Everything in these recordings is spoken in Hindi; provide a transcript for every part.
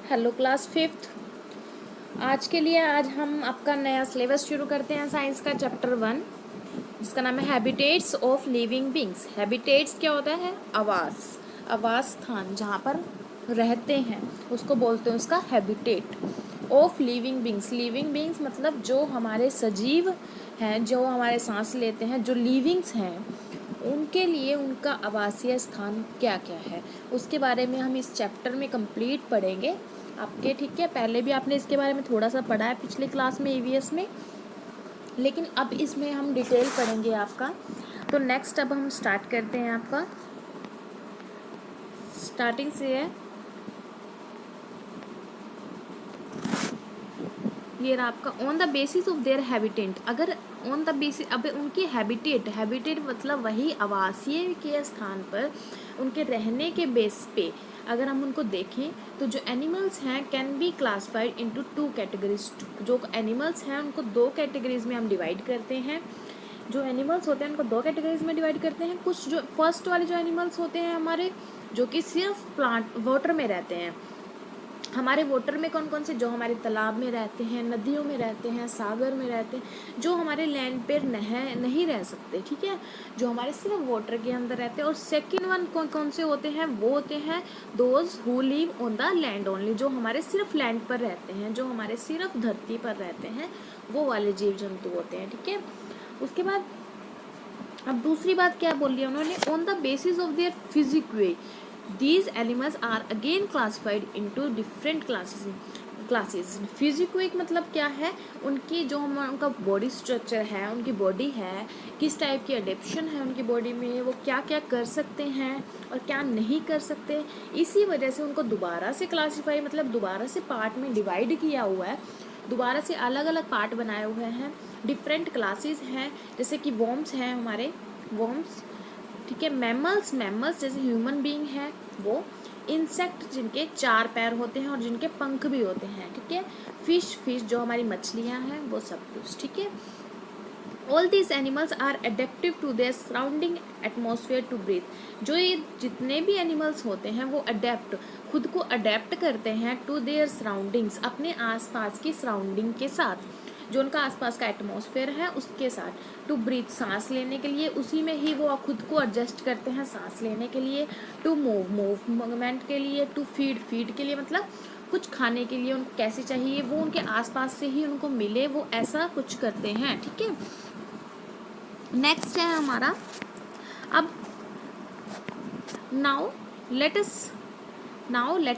Hello class fifth. आज हम आपका नया सिलेबस शुरू करते हैं साइंस का चैप्टर 1, जिसका नाम है habitats of living beings. Habitats क्या होता है? आवास स्थान जहाँ पर रहते हैं उसको बोलते हैं उसका habitat of living beings. Living beings मतलब जो हमारे सजीव हैं, जो हमारे सांस लेते हैं, जो लिविंग्स हैं, उनके लिए उनका आवासीय स्थान क्या क्या है उसके बारे में हम इस चैप्टर में कंप्लीट पढ़ेंगे आपके। ठीक है, पहले भी आपने इसके बारे में थोड़ा सा पढ़ा है पिछले क्लास में ईवीएस में, लेकिन अब इसमें हम डिटेल पढ़ेंगे आपका। तो नेक्स्ट अब हम स्टार्ट करते हैं आपका, स्टार्टिंग से है ये रहा आपका on the basis of their habitat. अगर ऑन द बेसिस, अब उनकी हैबिटेट मतलब वही आवासीय के स्थान पर उनके रहने के बेस पे अगर हम उनको देखें तो जो एनिमल्स हैं can be classified into 2 categories. जो एनिमल्स हैं उनको 2 कैटेगरीज में हम डिवाइड करते हैं। जो एनिमल्स होते हैं उनको 2 कैटेगरीज में डिवाइड करते हैं। कुछ जो फर्स्ट वाले जो एनिमल्स होते हैं हमारे, जो कि सिर्फ प्लांट वाटर में रहते हैं। हमारे वाटर में कौन कौन से? जो हमारे तालाब में रहते हैं, नदियों में रहते हैं, सागर में रहते हैं, जो हमारे लैंड पर नहीं रह सकते। ठीक है, जो हमारे सिर्फ वाटर के अंदर रहते हैं। और सेकंड वन कौन कौन से होते हैं? वो होते हैं those who live on the land only, जो हमारे सिर्फ लैंड पर रहते हैं, जो हमारे सिर्फ धरती पर रहते हैं, वो वाले जीव जंतु होते हैं। ठीक है, उसके बाद अब दूसरी बात क्या बोल लिया उन्होंने? On the basis of their physique they these animals are again classified into different classes। Physique मतलब क्या है? उनकी जो उनका बॉडी स्ट्रक्चर है, उनकी बॉडी है, किस टाइप की अडेप्शन है उनकी बॉडी में, वो क्या क्या कर सकते हैं और क्या नहीं कर सकते। इसी वजह से उनको दोबारा से क्लासीफाई मतलब दोबारा से पार्ट में डिवाइड किया हुआ है, दोबारा से अलग अलग पार्ट बनाए हुए हैं, डिफरेंट क्लासेस हैं। जैसे कि वॉर्म्स हैं हमारे, वॉर्म्स। ठीक है, मैमल्स जैसे ह्यूमन बीइंग है वो। इंसेक्ट जिनके 4 पैर होते हैं और जिनके पंख भी होते हैं। ठीक है, फिश जो हमारी मछलियां हैं, वो सब कुछ। ठीक है, all these animals are adaptive to their surrounding atmosphere to breathe. जो ये जितने भी एनिमल्स होते हैं वो खुद को अडेप्ट करते हैं टू देयर सराउंडिंग्स, अपने आसपास की सराउंडिंग के साथ, जो उनका आसपास का एटमॉस्फेयर है उसके साथ। टू ब्रीथ, सांस लेने के लिए, उसी में ही वो खुद को एडजस्ट करते हैं सांस लेने के लिए। टू मूवमेंट के लिए। टू फीड के लिए मतलब कुछ खाने के लिए उनको कैसे चाहिए वो उनके आसपास से ही उनको मिले, वो ऐसा कुछ करते हैं। ठीक है, नेक्स्ट है हमारा अब now let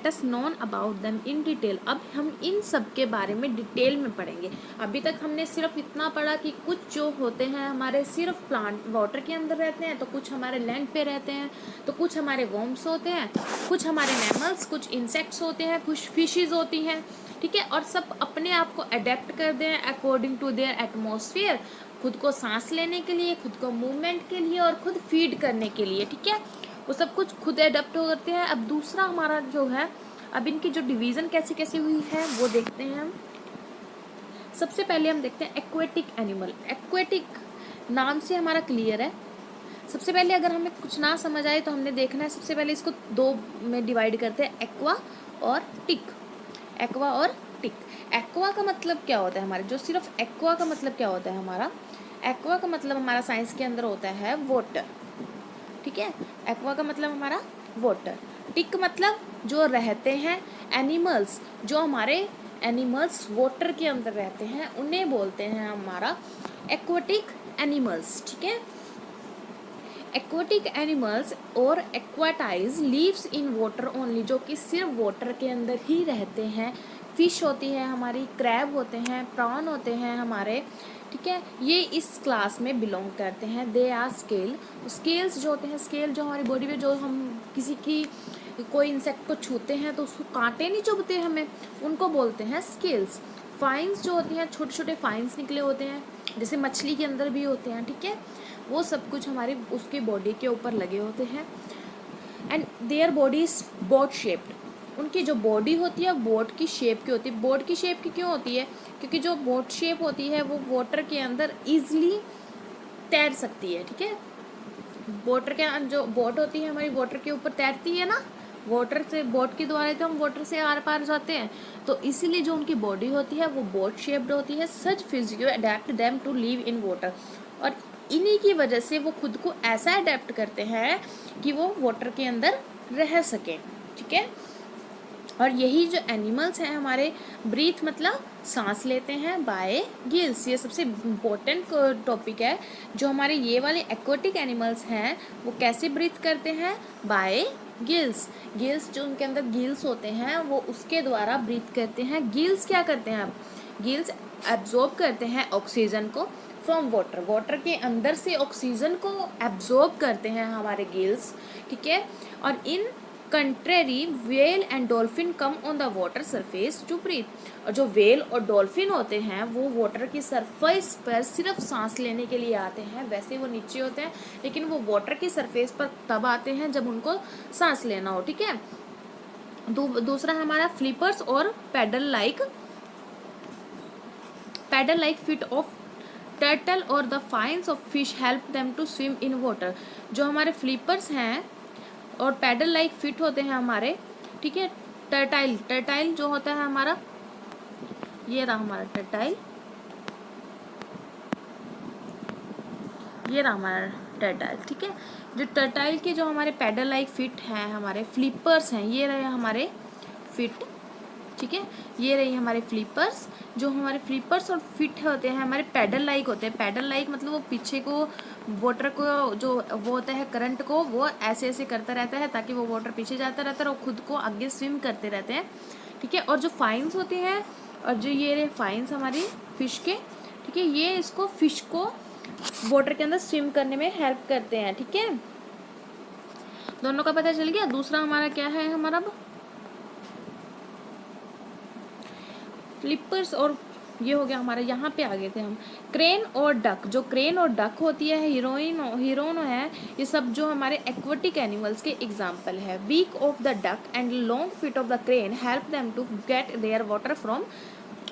us known about them in detail. अब हम इन सब के बारे में डिटेल में पढ़ेंगे। अभी तक हमने सिर्फ इतना पढ़ा कि कुछ जो होते हैं हमारे सिर्फ प्लांट वाटर के अंदर रहते हैं, तो कुछ हमारे लैंड पे रहते हैं, तो कुछ हमारे वर्म्स होते हैं, कुछ हमारे मैमल्स, कुछ इंसेक्ट्स होते हैं, कुछ फिशेज होती हैं। ठीक है, और सब अपने आप को अडेप्ट करते हैं अकॉर्डिंग टू देयर एटमॉस्फेयर, खुद को सांस लेने के लिए, खुद को मूवमेंट के लिए और खुद फीड करने के लिए। ठीक है, वो सब कुछ खुद एडप्ट करते हैं। अब दूसरा हमारा जो है, अब इनकी जो डिवीज़न कैसे कैसे हुई है वो देखते हैं हम। सबसे पहले हम देखते हैं एक्वेटिक एनिमल। एक्वेटिक नाम से हमारा क्लियर है। सबसे पहले अगर हमें कुछ ना समझ आए तो हमने देखना है, सबसे पहले इसको 2 में डिवाइड करते हैं, एक्वा और टिक। एक्वा और टिक। एक्वा का मतलब क्या होता है हमारे, जो सिर्फ एक्वा का मतलब क्या होता है हमारा? एक्वा का मतलब हमारा साइंस के अंदर होता है वाटर। ठीक है, एक्वा का मतलब हमारा वाटर। टिक मतलब जो रहते हैं एनिमल्स, जो हमारे एनिमल्स वाटर के अंदर रहते हैं उन्हें बोलते हैं हमारा एक्वाटिक एनिमल्स। ठीक है, एक्वाटिक एनिमल्स और एक्वाटाइज लीव्स इन वाटर ओनली, जो कि सिर्फ वाटर के अंदर ही रहते हैं। फिश होती है हमारी, क्रैब होते हैं, प्रॉन होते हैं हमारे। ठीक है, ये इस क्लास में बिलोंग करते हैं। दे आर स्केल्स जो होते हैं, स्केल जो हमारी बॉडी में, जो हम किसी की कोई इंसेक्ट को छूते हैं तो उसको कांटे नहीं चुभते हमें, उनको बोलते हैं स्केल्स। फाइन्स जो होती हैं, छोटे छोटे फाइन्स निकले होते हैं, जैसे मछली के अंदर भी होते हैं। ठीक है, वो सब कुछ हमारी उसकी बॉडी के ऊपर लगे होते हैं। And their body is boat shaped. उनकी जो बॉडी होती है बोट की शेप की होती है। बोट की शेप की क्यों होती है? क्योंकि जो बोट शेप होती है वो वाटर के अंदर ईजिली तैर सकती है। ठीक है, वाटर के जो बोट होती है हमारी वाटर के ऊपर तैरती है ना, वाटर से, बोट के द्वारा तो हम वाटर से आर पार जाते हैं, तो इसीलिए जो उनकी बॉडी होती है वो बोट शेप्ड होती है। Such physio adapt them to live in water, और इन्हीं की वजह से वो खुद को ऐसा अडेप्ट करते हैं कि वो वाटर के अंदर रह सकें, ठीक है। और यही जो एनिमल्स हैं हमारे, ब्रीथ मतलब सांस लेते हैं बाय गिल्स, ये सबसे इम्पोर्टेंट टॉपिक है। जो हमारे ये वाले एक्वाटिक एनिमल्स हैं वो कैसे ब्रीथ करते हैं, बाय गिल्स। गिल्स जो उनके अंदर गिल्स होते हैं वो उसके द्वारा ब्रीथ करते हैं। गिल्स क्या करते हैं, अब गिल्स एब्जॉर्ब करते हैं ऑक्सीजन को फ्रॉम वाटर, वाटर के अंदर से ऑक्सीजन को एब्जॉर्ब करते हैं हमारे गिल्स, ठीक है। और in contrary whale and dolphin come on the water surface to breathe, और जो व्हेल और डॉल्फिन होते हैं वो वाटर की सरफेस पर सिर्फ सांस लेने के लिए आते हैं। वैसे वो नीचे होते हैं लेकिन वो वाटर की सरफेस पर तब आते हैं जब उनको सांस लेना हो, ठीक है। दूसरा हमारा फ्लिपर्स और paddle like feet of turtle और the fins of fish help them to swim in water. जो हमारे फ्लिपर्स हैं और पैडल लाइक फिट होते हैं हमारे, ठीक है। टर्टाइल जो होता है हमारा, ये रहा हमारा टर्टाइल, ये रहा हमारा टर्टाइल, ठीक है। जो टर्टाइल के जो हमारे पैडल लाइक फिट हैं, हमारे फ्लिपर्स हैं, ये रहे हमारे फिट, ठीक है। ये रही हमारे फ्लिपर्स। जो हमारे फ्लिपर्स और फिट होते हैं हमारे पैडल लाइक होते हैं। पैडल लाइक मतलब वो पीछे को वाटर को जो वो होता है करंट को वो ऐसे ऐसे करता रहता है ताकि वो वाटर पीछे जाता रहता है और खुद को आगे स्विम करते रहते हैं, ठीक है। और जो फाइन्स होते हैं, और जो ये रहे फाइन्स हमारी फिश के, ठीक है, ये इसको फिश को वाटर के अंदर स्विम करने में हेल्प करते हैं, ठीक है। दोनों का पता चल गया। दूसरा हमारा क्या है, हमारा अब फ्लिपर्स और ये हो गया हमारा, यहाँ पे आ गए थे हम। क्रेन और डक, जो क्रेन और डक होती है, हिरोन है, ये सब जो हमारे एक्वाटिक एनिमल्स के एग्जाम्पल है। Beak of the duck and long feet of the crane help them to get their water from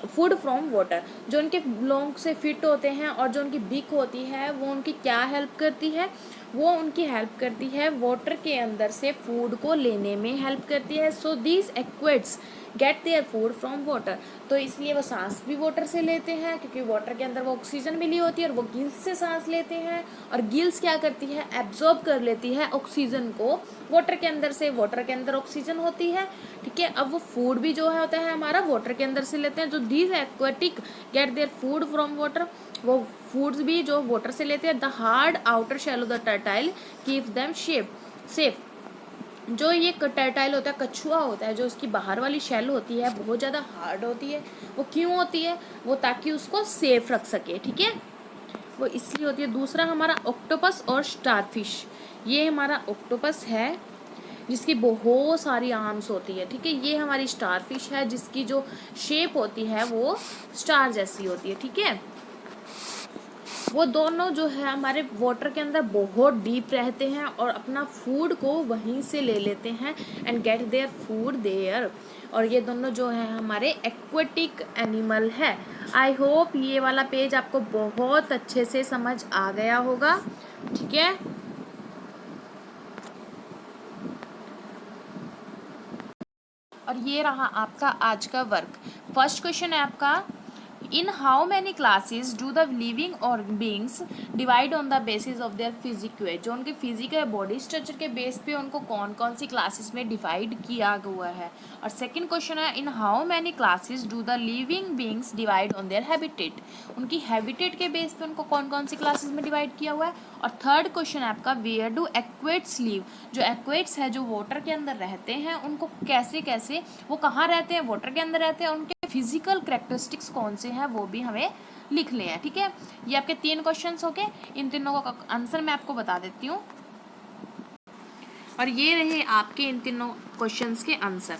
food from water. जो उनके लॉन्ग से फिट होते हैं और जो उनकी बीक होती है वो उनकी क्या हेल्प करती है, वो उनकी हेल्प करती है वाटर के अंदर से फूड को लेने में हेल्प करती है। So these aquatics get their food from water, तो इसलिए वो सांस भी वाटर से लेते हैं क्योंकि वाटर के अंदर वो ऑक्सीजन मिली होती है और वो गिल्स से सांस लेते हैं। और गिल्स क्या करती है, एब्जॉर्ब कर लेती है ऑक्सीजन को वाटर के अंदर से, वाटर के अंदर ऑक्सीजन होती है, ठीक है। अब वो फूड भी जो है होता है हमारा वाटर के अंदर से लेते हैं। जो these aquatic get their food from water, वो फूड्स भी जो वाटर से लेते हैं। The hard outer shell of the turtle keeps them safe. जो ये टर्टाइल होता है, कछुआ होता है, जो उसकी बाहर वाली शेल होती है बहुत ज़्यादा हार्ड होती है। वो क्यों होती है, वो ताकि उसको सेफ रख सके, ठीक है, वो इसलिए होती है। दूसरा हमारा ऑक्टोपस और स्टारफिश, ये हमारा ऑक्टोपस है जिसकी बहुत सारी आर्म्स होती है, ठीक है। ये हमारी स्टारफिश है जिसकी जो शेप होती है वो स्टार जैसी होती है, ठीक है। वो दोनों जो है हमारे वाटर के अंदर बहुत डीप रहते हैं और अपना फूड को वहीं से ले लेते हैं and get their food there. और ये दोनों जो है हमारे एक्वेटिक एनिमल है। आई होप ये वाला पेज आपको बहुत अच्छे से समझ आ गया होगा, ठीक है। और ये रहा आपका आज का वर्क। फर्स्ट क्वेश्चन है आपका, in how many classes do the living और beings divide on the basis of their physique, जो उनके फिजिकल बॉडी स्ट्रक्चर के बेस पे उनको कौन कौन सी क्लासेस में डिवाइड किया हुआ है। और सेकंड क्वेश्चन है, इन how many classes do the living beings divide on their habitat, उनकी हैबिटेट के बेस पे उनको कौन कौन सी क्लासेस में डिवाइड किया हुआ है। और थर्ड क्वेश्चन है आपका, वेयर डू एक्वेट्स लिव, जो एक्वेट्स है जो वाटर के अंदर रहते हैं उनको कैसे कैसे वो कहाँ रहते हैं, वाटर के अंदर रहते हैं, उनके फिजिकल कैरेक्टरिस्टिक्स कौन से हैं वो भी हमें लिख ले हैं, ठीक है। ये आपके 3 क्वेश्चंस हो गए। इन तीनों का आंसर मैं आपको बता देती हूँ और ये रहे आपके इन तीनों क्वेश्चंस के आंसर।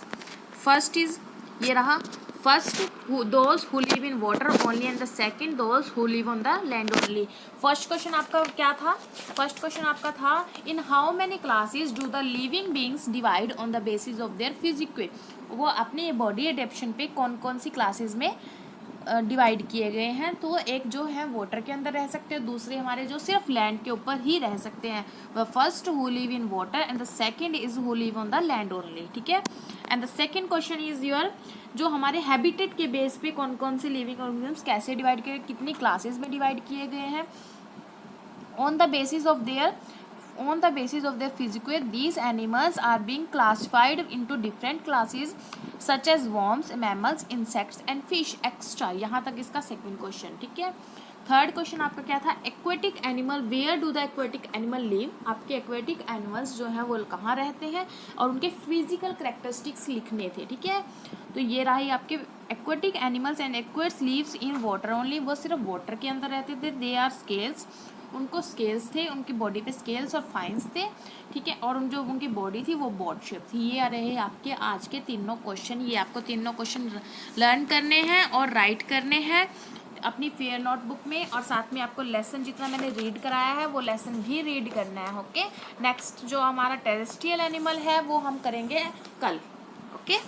फर्स्ट इज ये रहा, first those who live in water only and the second those who live on the land only. First question आपका क्या था, फर्स्ट क्वेश्चन आपका था, in how many classes do the living beings divide on the basis of their physique, वो अपने बॉडी एडेप्शन पे कौन कौन सी क्लासेस में डिवाइड किए गए हैं। तो एक जो है वाटर के अंदर रह सकते हैं, दूसरे हमारे जो सिर्फ लैंड के ऊपर ही रह सकते हैं। व first who live in water and the second is who live on the land only, ठीक है। And the second question is your, जो हमारे हैबिटेट के बेस पे कौन कौन से लिविंग ऑर्गेनिजम्स कैसे डिवाइड किए, कितनी क्लासेस में डिवाइड किए गए हैं। on the basis of their physique, these animals are being classified into different classes such as worms, mammals, insects and fish extra। यहाँ तक इसका सेकंड क्वेश्चन, ठीक है। थर्ड क्वेश्चन आपका क्या था, aquatic animal, where do the aquatic animal live, आपके एक्वेटिक एनिमल्स जो हैं वो कहाँ रहते हैं और उनके फिजिकल करेक्टरिस्टिक्स लिखने थे, ठीक है। तो ये रहा ही आपके aquatic animals and aquatics lives in water only, वो सिर्फ वाटर के अंदर रहते थे। दे आर स्केल्स, उनको स्केल्स थे, उनकी बॉडी पे स्केल्स और फाइन्स थे, ठीक है। और उन जो उनकी बॉडी थी वो बॉड शेप थी। ये आ रहे हैं आपके आज के तीनों क्वेश्चन। ये आपको तीनों क्वेश्चन लर्न करने हैं और राइट करने हैं अपनी फेयर नोटबुक में, और साथ में आपको लेसन जितना मैंने रीड कराया है वो लेसन भी रीड करना है, ओके। नेक्स्ट जो हमारा टेरेस्ट्रियल एनिमल है वो हम करेंगे कल, ओके।